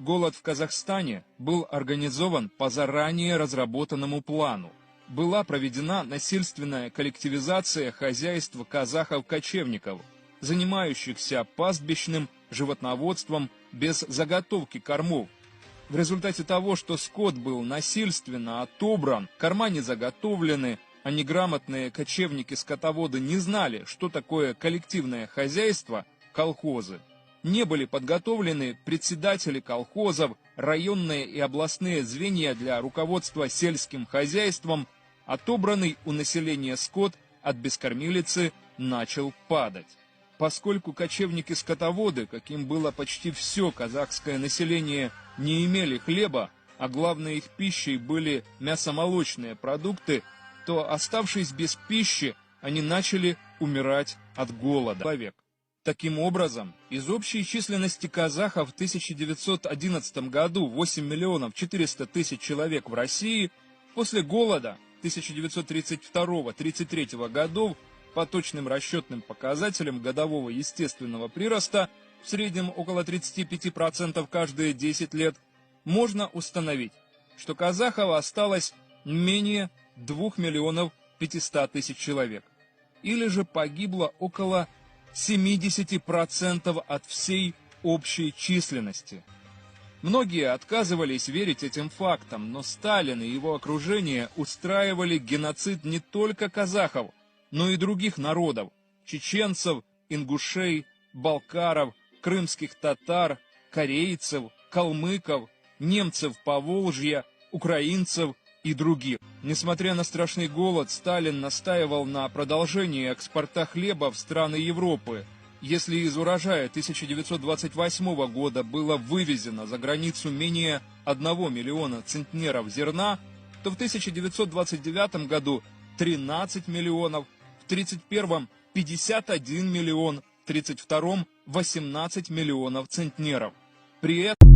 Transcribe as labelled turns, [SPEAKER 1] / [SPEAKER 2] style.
[SPEAKER 1] Голод в Казахстане был организован по заранее разработанному плану. Была проведена насильственная коллективизация хозяйства казахов-кочевников, занимающихся пастбищным животноводством без заготовки кормов. В результате того, что скот был насильственно отобран, корма не заготовлены, а неграмотные кочевники-скотоводы не знали, что такое коллективное хозяйство, колхозы. Не были подготовлены председатели колхозов, районные и областные звенья для руководства сельским хозяйством, отобранный у населения скот от бескормилицы начал падать. Поскольку кочевники-скотоводы, каким было почти все казахское население, не имели хлеба, а главной их пищей были мясомолочные продукты, то, оставшись без пищи, они начали умирать от голода. Таким образом, из общей численности казахов в 1911 году 8 миллионов 400 тысяч человек в России, после голода 1932-1933 годов по точным расчетным показателям годового естественного прироста, в среднем около 35% каждые 10 лет, можно установить, что казахов осталось менее 2 миллионов 500 тысяч человек, или же погибло около 70% от всей общей численности. Многие отказывались верить этим фактам, но Сталин и его окружение устраивали геноцид не только казахов, но и других народов – чеченцев, ингушей, балкаров, крымских татар, корейцев, калмыков, немцев Поволжья, украинцев и других. Несмотря на страшный голод, Сталин настаивал на продолжении экспорта хлеба в страны Европы. Если из урожая 1928 года было вывезено за границу менее 1 миллиона центнеров зерна, то в 1929 году 13 миллионов, в 1931 – 51 миллион, в 1932 – 18 миллионов центнеров. При этом